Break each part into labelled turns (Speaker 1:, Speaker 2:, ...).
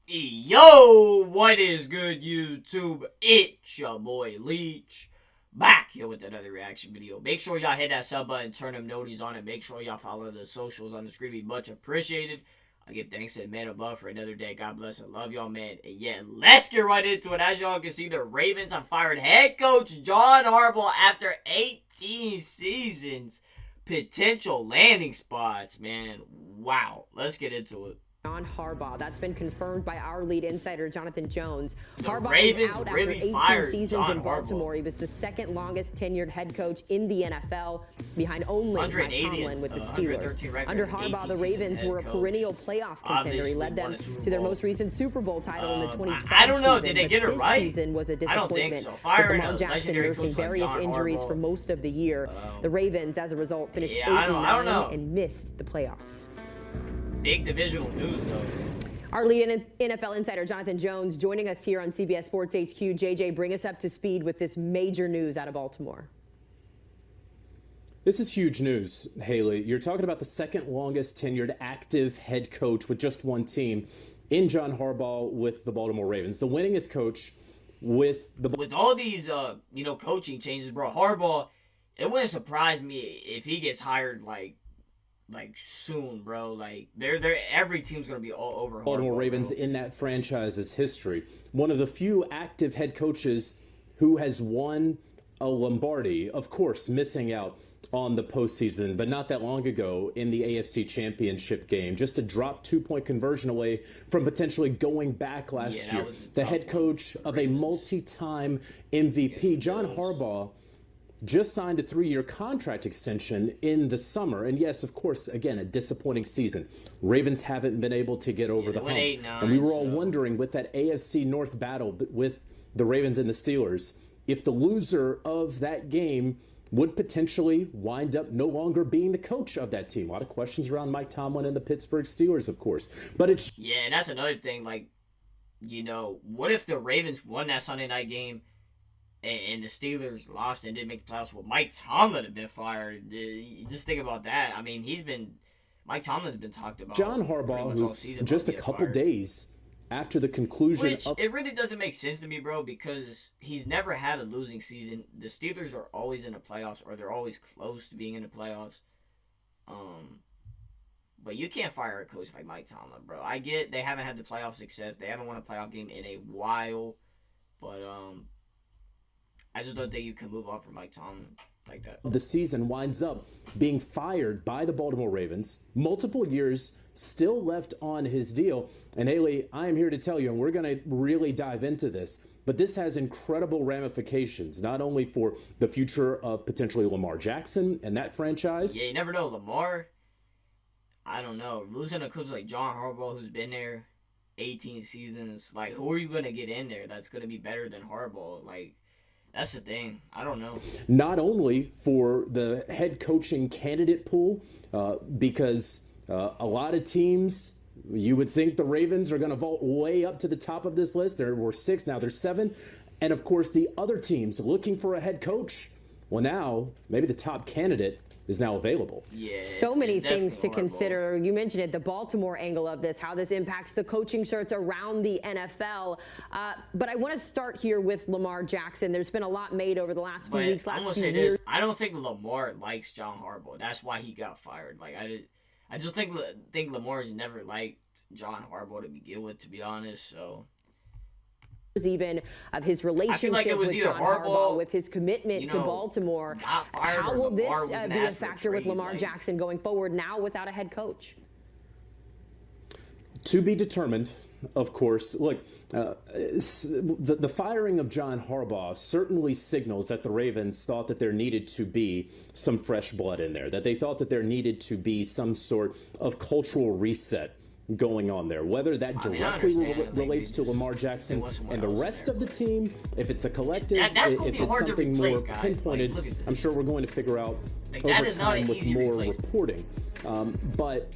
Speaker 1: Yo, what is good, YouTube? It's your boy Leach, back here with another reaction video. Make sure y'all hit that sub button, turn them noties on, and make sure y'all follow the socials on the screen. Be much appreciated. I give thanks to the man above for another day. God bless and love y'all, man. And yeah, let's get right into it. As y'all can see, the Ravens have fired head coach John Harbaugh after 18 seasons. Potential landing spots, man. Wow. Let's get into it.
Speaker 2: John Harbaugh. That's been confirmed by our lead insider, Jonathan Jones.
Speaker 1: Harbaugh
Speaker 2: is out
Speaker 1: really
Speaker 2: after 18 seasons
Speaker 1: John
Speaker 2: in Baltimore.
Speaker 1: Harbaugh.
Speaker 2: He was the second longest tenured head coach in the NFL, behind only Mike Tomlin with the Steelers. Under Harbaugh, the Ravens were a perennial playoff contender. He led them to their most recent Super Bowl title in the 2012
Speaker 1: I don't know.
Speaker 2: season.
Speaker 1: Did they get it right?
Speaker 2: This season was a disappointment.
Speaker 1: I don't think so.
Speaker 2: With Lamar Jackson nursing various injuries for most of the year. The Ravens, as a result, finished 8-9 and missed the playoffs.
Speaker 1: Big divisional news, though.
Speaker 2: Our lead NFL insider, Jonathan Jones, joining us here on CBS Sports HQ. JJ, bring us up to speed with this major news out of Baltimore.
Speaker 3: This is huge news, Haley. You're talking about the second longest tenured active head coach with just one team in John Harbaugh with the Baltimore Ravens. The winningest coach with
Speaker 1: all these, coaching changes, bro. Harbaugh, it wouldn't surprise me if he gets hired, like soon, bro. Like they're every team's gonna be all over
Speaker 3: Baltimore
Speaker 1: Harbaugh,
Speaker 3: Ravens
Speaker 1: bro.
Speaker 3: in that franchise's history. One of the few active head coaches who has won a Lombardi, of course, missing out on the postseason, but not that long ago in the AFC Championship game, just a drop 2-point conversion away from potentially going back last year. The head coach of a multi-time MVP, John Harbaugh, just signed a 3-year contract extension in the summer. And yes, of course, again, a disappointing season. Ravens haven't been able to get over the hump. And we were all wondering with that AFC North battle with the Ravens and the Steelers, if the loser of that game would potentially wind up no longer being the coach of that team. A lot of questions around Mike Tomlin and the Pittsburgh Steelers, of course. But it's...
Speaker 1: Yeah, and that's another thing. Like, what if the Ravens won that Sunday night game and the Steelers lost and didn't make the playoffs? Well, Mike Tomlin had been fired. Just think about that. I mean, Mike Tomlin's been talked about.
Speaker 3: John Harbaugh, who just a couple days after the conclusion of...
Speaker 1: It really doesn't make sense to me, bro, because he's never had a losing season. The Steelers are always in the playoffs, or they're always close to being in the playoffs. But you can't fire a coach like Mike Tomlin, bro. I get they haven't had the playoff success. They haven't won a playoff game in a while. But, I just don't think you can move on from Mike Tomlin like that.
Speaker 3: The season winds up being fired by the Baltimore Ravens. Multiple years still left on his deal. And Haley, I am here to tell you, and we're going to really dive into this, but this has incredible ramifications, not only for the future of potentially Lamar Jackson and that franchise.
Speaker 1: Yeah, you never know. Lamar, I don't know. Losing a coach like John Harbaugh, who's been there 18 seasons, like, who are you going to get in there that's going to be better than Harbaugh? Like, that's the thing. I don't know.
Speaker 3: Not only for the head coaching candidate pool, because a lot of teams, you would think the Ravens are going to vault way up to the top of this list. There were 6, now there's 7. And of course, the other teams looking for a head coach, well, now maybe the top candidate is now available.
Speaker 1: Yeah,
Speaker 2: so many things to consider. You mentioned it, the Baltimore angle of this, how this impacts the coaching search around the NFL. But I want to start here with Lamar Jackson. There's been a lot made over the last few weeks, last few years.
Speaker 1: I don't think Lamar likes John Harbaugh. That's why he got fired. Like, I just think Lamar's never liked John Harbaugh to begin with, to be honest. So
Speaker 2: even of his relationship with John Harbaugh, with his commitment to Baltimore. How will this be a factor with Lamar Jackson going forward now without a head coach?
Speaker 3: To be determined, of course. Look, the firing of John Harbaugh certainly signals that the Ravens thought that there needed to be some fresh blood in there, that they thought that there needed to be some sort of cultural reset going on there, whether that directly relates to Lamar Jackson and the rest of the team, if it's a collective, if it's something more pinpointed, I'm sure we're going to figure out over time with more reporting. But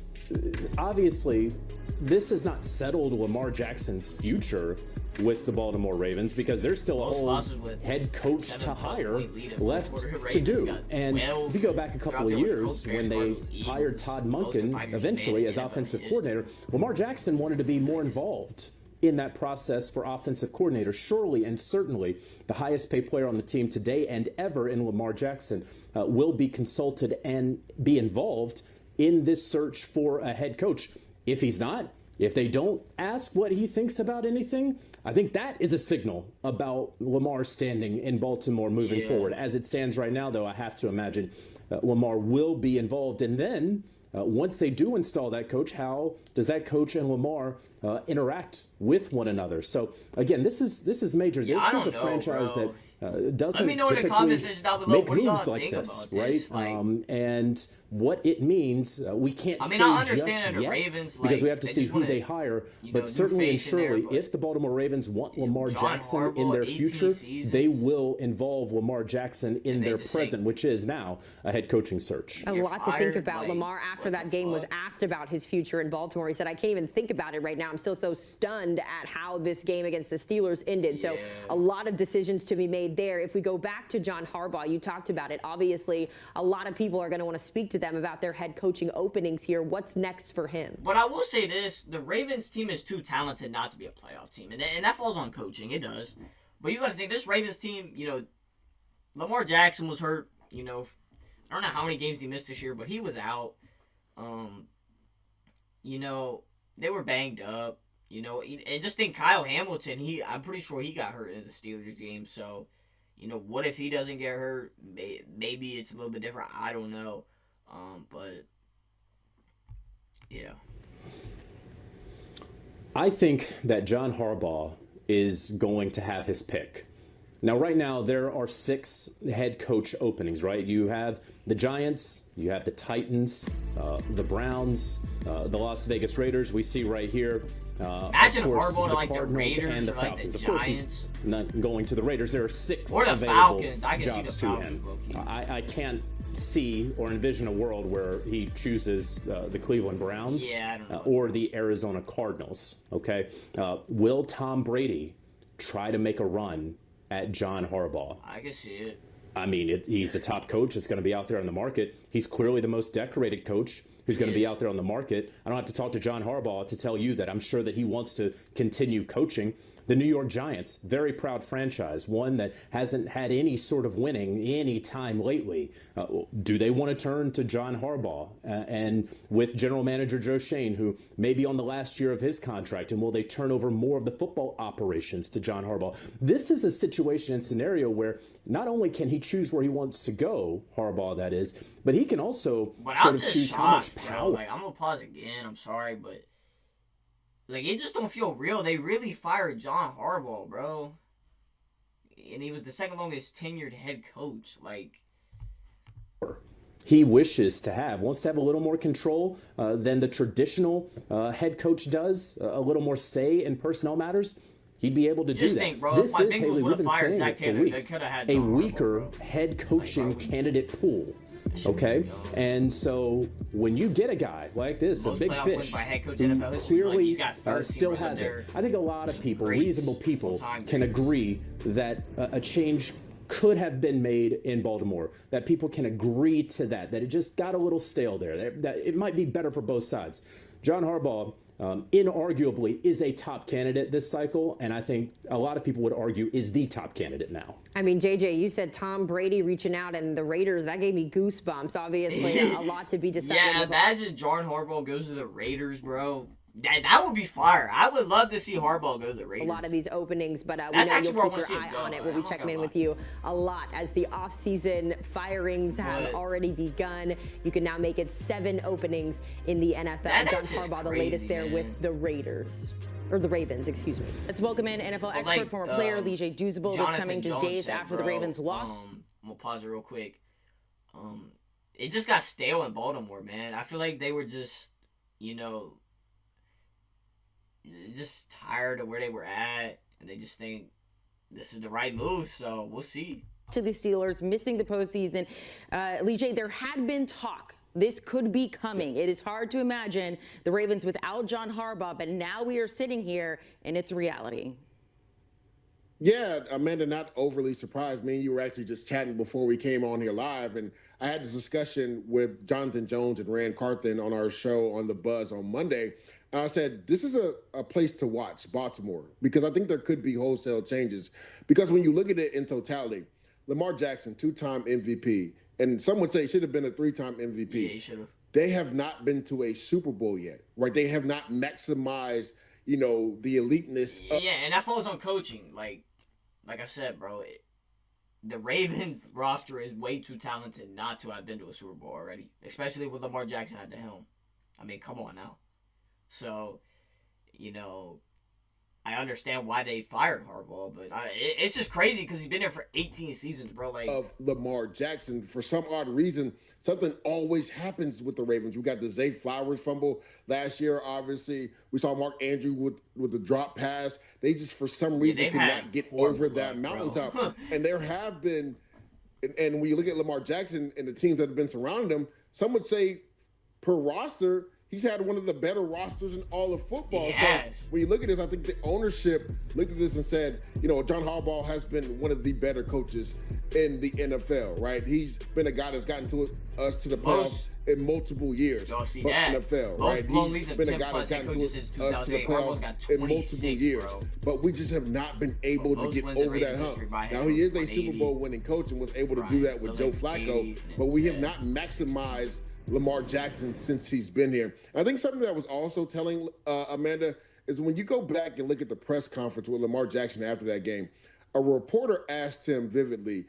Speaker 3: obviously, this has not settled Lamar Jackson's future with the Baltimore Ravens because there's still a whole head coach to hire left to do. And if you go back a couple of years when they hired Todd Monken eventually as offensive coordinator, Lamar Jackson wanted to be more involved in that process for offensive coordinator. Surely and certainly the highest paid player on the team today and ever in Lamar Jackson will be consulted and be involved in this search for a head coach. If he's not, if they don't ask what he thinks about anything, I think that is a signal about Lamar's standing in Baltimore moving forward. As it stands right now, though, I have to imagine Lamar will be involved. And then once they do install that coach, how does that coach and Lamar interact with one another? So again, this is major. This is a franchise that doesn't
Speaker 1: Let me know in the comment section down below.
Speaker 3: make
Speaker 1: What do y'all
Speaker 3: moves like
Speaker 1: think
Speaker 3: this,
Speaker 1: about this?
Speaker 3: right?
Speaker 1: Like,
Speaker 3: and what it means, we can't
Speaker 1: I mean,
Speaker 3: say
Speaker 1: I understand
Speaker 3: just
Speaker 1: the
Speaker 3: yet
Speaker 1: Ravens,
Speaker 3: because we have to
Speaker 1: they
Speaker 3: see
Speaker 1: just
Speaker 3: who
Speaker 1: wanna,
Speaker 3: they hire.
Speaker 1: you know,
Speaker 3: But
Speaker 1: new
Speaker 3: certainly and
Speaker 1: face in there,
Speaker 3: surely,
Speaker 1: but,
Speaker 3: if the Baltimore Ravens want Lamar
Speaker 1: John
Speaker 3: Jackson in
Speaker 1: Harbaugh,
Speaker 3: their
Speaker 1: 18
Speaker 3: future,
Speaker 1: seasons.
Speaker 3: they will involve Lamar Jackson in their
Speaker 1: just
Speaker 3: present, which is now a head coaching search.
Speaker 2: A
Speaker 1: You're
Speaker 2: lot to think
Speaker 1: fired,
Speaker 2: about.
Speaker 1: like,
Speaker 2: Lamar, after
Speaker 1: what
Speaker 2: that
Speaker 1: the
Speaker 2: game, was
Speaker 1: fuck?
Speaker 2: asked about his future in Baltimore. He said, I can't even think about it right now. I'm still so stunned at how this game against the Steelers ended. So a lot of decisions to be made there. If we go back to John Harbaugh, you talked about it. Obviously, a lot of people are going to want to speak to them about their head coaching openings here. What's next for him?
Speaker 1: But I will say this, the Ravens team is too talented not to be a playoff team. And that falls on coaching. It does. But you got to think, this Ravens team, you know, Lamar Jackson was hurt. You know, I don't know how many games he missed this year, but he was out. You know, they were banged up. You know, and just think Kyle Hamilton, I'm pretty sure he got hurt in the Steelers game. So, you know, what if he doesn't get hurt? Maybe it's a little bit different. I don't know. But, yeah.
Speaker 3: I think that John Harbaugh is going to have his pick. Now, right now, there are 6 head coach openings, right? You have the Giants, you have the Titans, the Browns, the Las Vegas Raiders. We see right here.
Speaker 1: Imagine
Speaker 3: of course,
Speaker 1: Harbaugh to
Speaker 3: the
Speaker 1: like the
Speaker 3: Cardinals
Speaker 1: Raiders
Speaker 3: and the
Speaker 1: or like
Speaker 3: Falcons.
Speaker 1: the
Speaker 3: Of course,
Speaker 1: Giants.
Speaker 3: he's not going to the Raiders. There are 6
Speaker 1: Or the
Speaker 3: available
Speaker 1: Falcons. I can see the
Speaker 3: jobs to
Speaker 1: Falcons,
Speaker 3: him.
Speaker 1: low-key.
Speaker 3: I can't see or envision a world where he chooses the Cleveland Browns
Speaker 1: Yeah, I don't know.
Speaker 3: or the Arizona Cardinals. Okay, will Tom Brady try to make a run at John Harbaugh?
Speaker 1: I can see it.
Speaker 3: I mean, he's the top coach that's going to be out there on the market. He's clearly the most decorated coach who's going to be out there on the market. I don't have to talk to John Harbaugh to tell you that I'm sure that he wants to continue coaching. The New York Giants, very proud franchise, one that hasn't had any sort of winning any time lately. Do they want to turn to John Harbaugh and with general manager Joe Shane, who may be on the last year of his contract, and will they turn over more of the football operations to John Harbaugh? This is a situation and scenario where not only can he choose where he wants to go, Harbaugh that is, but he can also sort of choose how much power.
Speaker 1: Like, I'm gonna pause again. I'm sorry, but like, it just don't feel real. They really fired John Harbaugh, bro. And he was the second longest tenured head coach. Like,
Speaker 3: he wants to have a little more control than the traditional head coach does, a little more say in personnel matters. He'd be able to do that.
Speaker 1: Think, bro,
Speaker 3: this
Speaker 1: if my
Speaker 3: is,
Speaker 1: Bengals
Speaker 3: Haley, we've
Speaker 1: would've
Speaker 3: been
Speaker 1: fired
Speaker 3: saying
Speaker 1: Zach
Speaker 3: it for
Speaker 1: Taylor, they
Speaker 3: weeks,
Speaker 1: coulda had
Speaker 3: a
Speaker 1: John Harbaugh,
Speaker 3: weaker
Speaker 1: bro.
Speaker 3: head coaching
Speaker 1: Like, bro,
Speaker 3: candidate pool. Okay, and so when you get a guy like this,
Speaker 1: Most
Speaker 3: a big
Speaker 1: playoff
Speaker 3: fish,
Speaker 1: wins by head coach
Speaker 3: who
Speaker 1: NFL history, like,
Speaker 3: clearly
Speaker 1: he's got third
Speaker 3: still
Speaker 1: teamers up
Speaker 3: has it,
Speaker 1: there.
Speaker 3: I think a lot of people,
Speaker 1: Greats,
Speaker 3: reasonable people,
Speaker 1: full-time
Speaker 3: can
Speaker 1: greats.
Speaker 3: agree that a change could have been made in Baltimore, that people can agree to that it just got a little stale there, that it might be better for both sides. John Harbaugh, inarguably, is a top candidate this cycle, and I think a lot of people would argue is the top candidate now.
Speaker 2: I mean, JJ, you said Tom Brady reaching out and the Raiders. That gave me goosebumps. Obviously, a lot to be decided.
Speaker 1: yeah, imagine John Harbaugh goes to the Raiders, bro. That would be fire. I would love to see Harbaugh go to the Raiders.
Speaker 2: A lot of these openings, but we
Speaker 1: That's
Speaker 2: know
Speaker 1: actually
Speaker 2: you'll
Speaker 1: where I
Speaker 2: keep
Speaker 1: wanna see
Speaker 2: your
Speaker 1: him
Speaker 2: eye
Speaker 1: go.
Speaker 2: on it. We'll
Speaker 1: I'm
Speaker 2: be
Speaker 1: not
Speaker 2: checking
Speaker 1: gonna
Speaker 2: in
Speaker 1: lie.
Speaker 2: with you a lot as the off-season firings have already begun. You can now make it 7 openings in the NFL.
Speaker 1: That's
Speaker 2: John
Speaker 1: just
Speaker 2: Harbaugh, the
Speaker 1: crazy,
Speaker 2: latest there
Speaker 1: man.
Speaker 2: with the Raiders. Or the Ravens, excuse me. Let's welcome in NFL expert,
Speaker 1: like,
Speaker 2: former player Leach Doosable. This
Speaker 1: Jonathan
Speaker 2: coming just
Speaker 1: Jones
Speaker 2: days
Speaker 1: said,
Speaker 2: after the
Speaker 1: bro,
Speaker 2: Ravens lost.
Speaker 1: I'm gonna pause it real quick. It just got stale in Baltimore, man. I feel like they were just, you know, just tired of where they were at, and they just think this is the right move. So we'll see.
Speaker 4: To the Steelers missing the postseason, Leach, there had been talk. This could be coming. It is hard to imagine the Ravens without John Harbaugh, but now we are sitting here and it's reality.
Speaker 5: Yeah, Amanda, not overly surprised. Me and you were actually just chatting before we came on here live, and I had this discussion with Jonathan Jones and Rand Carthen on our show on The Buzz on Monday. And I said, this is a place to watch, Baltimore, because I think there could be wholesale changes. Because when you look at it in totality, Lamar Jackson, 2-time MVP, and some would say he should have been a 3-time MVP.
Speaker 1: Yeah, he should have.
Speaker 5: They have not been to a Super Bowl yet, right? They have not maximized, the eliteness.
Speaker 1: Yeah, and that falls on coaching. Like I said, bro, the Ravens roster is way too talented not to have been to a Super Bowl already, especially with Lamar Jackson at the helm. I mean, come on now. So, I understand why they fired Harbaugh, but it's just crazy because he's been there for 18 seasons, bro. Like,
Speaker 5: of Lamar Jackson, for some odd reason, something always happens with the Ravens. We got the Zay Flowers fumble last year, obviously. We saw Mark Andrews with the drop pass. They just, for some reason, could not get over that mountaintop. And there have been, and when you look at Lamar Jackson and the teams that have been surrounding him, some would say per roster, he's had one of the better rosters in all of football.
Speaker 1: Yes.
Speaker 5: So when you look at this, I think the ownership looked at this and said, John Harbaugh has been one of the better coaches in the NFL, right? He's been a guy that's gotten us to the playoffs in multiple years.
Speaker 1: Y'all see
Speaker 5: but
Speaker 1: that?
Speaker 5: NFL,
Speaker 1: Most
Speaker 5: right?
Speaker 1: blown
Speaker 5: He's
Speaker 1: leads of
Speaker 5: been a
Speaker 1: 10
Speaker 5: guy
Speaker 1: plus
Speaker 5: that's
Speaker 1: head
Speaker 5: gotten
Speaker 1: coaches
Speaker 5: us
Speaker 1: since
Speaker 5: to the
Speaker 1: 2008. Harbaugh's
Speaker 5: playoffs
Speaker 1: got
Speaker 5: in multiple
Speaker 1: 26,
Speaker 5: years.
Speaker 1: bro.
Speaker 5: But we just have not been able to
Speaker 1: Most
Speaker 5: get
Speaker 1: wins in
Speaker 5: over that
Speaker 1: Ravens
Speaker 5: hump.
Speaker 1: history by head
Speaker 5: Now, he is a
Speaker 1: 180.
Speaker 5: Super Bowl winning coach and was able to do that with Joe Flacco, but we have not maximized Lamar Jackson since he's been here. I think something that was also telling, Amanda, is when you go back and look at the press conference with Lamar Jackson after that game, a reporter asked him vividly,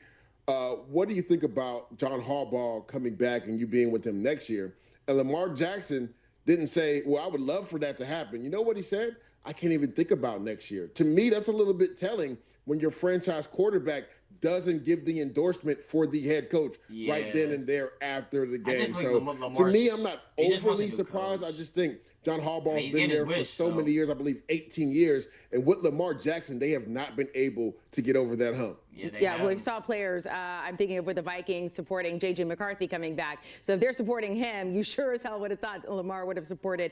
Speaker 5: what do you think about John Harbaugh coming back and you being with him next year? And Lamar Jackson didn't say, well, I would love for that to happen. You know what he said? I can't even think about next year. To me, that's a little bit telling when your franchise quarterback doesn't give the endorsement for the head coach right then and there after the game. So to me, I'm not overly surprised. I just think John Harbaugh's been there for so many years, I believe 18 years. And with Lamar Jackson, they have not been able to get over that hump.
Speaker 4: Yeah, we saw players, I'm thinking of with the Vikings supporting J.J. McCarthy coming back. So if they're supporting him, you sure as hell would have thought Lamar would have supported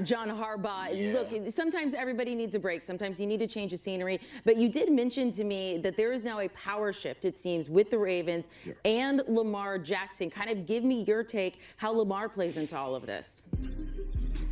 Speaker 4: John Harbaugh.
Speaker 1: Yeah.
Speaker 4: Look, sometimes everybody needs a break. Sometimes you need to change the scenery. But you did mention to me that there is now a power shift, it seems, with the Ravens and Lamar Jackson. Kind of give me your take how Lamar plays into all of this.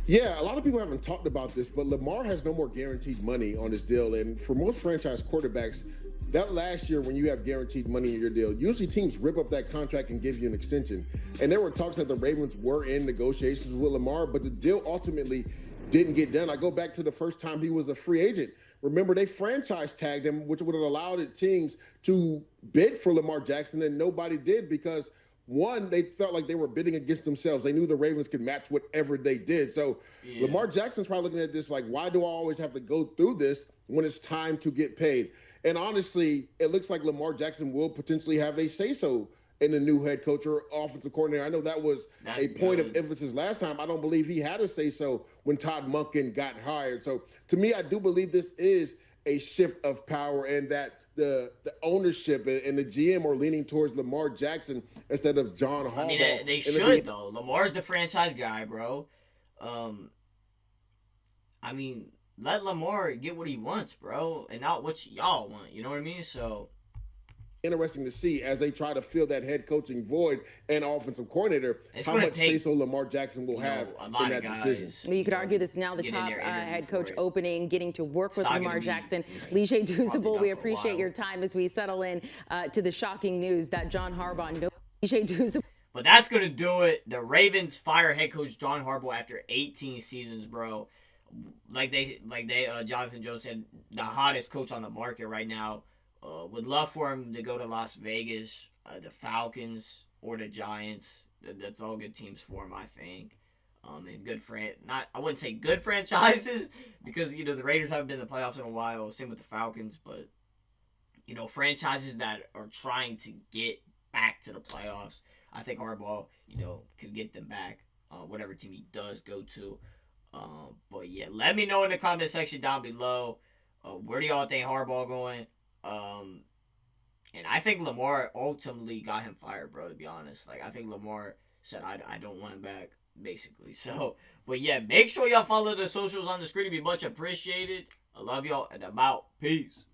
Speaker 5: Yeah, a lot of people haven't talked about this, but Lamar has no more guaranteed money on his deal. And for most franchise quarterbacks, that last year when you have guaranteed money in your deal, usually teams rip up that contract and give you an extension. And there were talks that the Ravens were in negotiations with Lamar, but the deal ultimately didn't get done. I go back to the first time he was a free agent. Remember, they franchise tagged him, which would have allowed teams to bid for Lamar Jackson, and nobody did because one, they felt like they were bidding against themselves. They knew the Ravens could match whatever they did. So Lamar Jackson's probably looking at this like, why do I always have to go through this when it's time to get paid? And honestly, it looks like Lamar Jackson will potentially have a say-so in the new head coach or offensive coordinator. I know that was a point of emphasis last time. I don't believe he had a say-so when Todd Monken got hired. So to me, I do believe this is a shift of power and that the ownership and the GM are leaning towards Lamar Jackson instead of John Harbaugh.
Speaker 1: I mean, they should, though. Lamar's the franchise guy, bro. I mean, let Lamar get what he wants, bro, and not what y'all want. You know what I mean? So
Speaker 5: interesting to see as they try to fill that head coaching void and offensive coordinator, how much say-so Lamar Jackson will have in that decision.
Speaker 4: Well, you could argue this is now the top head coach opening, getting to work with Lamar Jackson. Leach Duzable, we appreciate your time as we settle in to the shocking news that John Harbaugh.
Speaker 1: But that's going to do it. The Ravens fire head coach John Harbaugh after 18 seasons, bro. Like they Jonathan Joe said, the hottest coach on the market right now. Would love for him to go to Las Vegas, the Falcons, or the Giants. That's all good teams for him, I think. And good I wouldn't say good franchises because the Raiders haven't been in the playoffs in a while. Same with the Falcons, but franchises that are trying to get back to the playoffs. I think Harbaugh, could get them back. Whatever team he does go to. But yeah, let me know in the comment section down below. Where do y'all think Harbaugh going? And I think Lamar ultimately got him fired, bro, to be honest. Like, I think Lamar said, I don't want him back, basically. So, but yeah, make sure y'all follow the socials on the screen. It'd be much appreciated. I love y'all, and I'm out. Peace.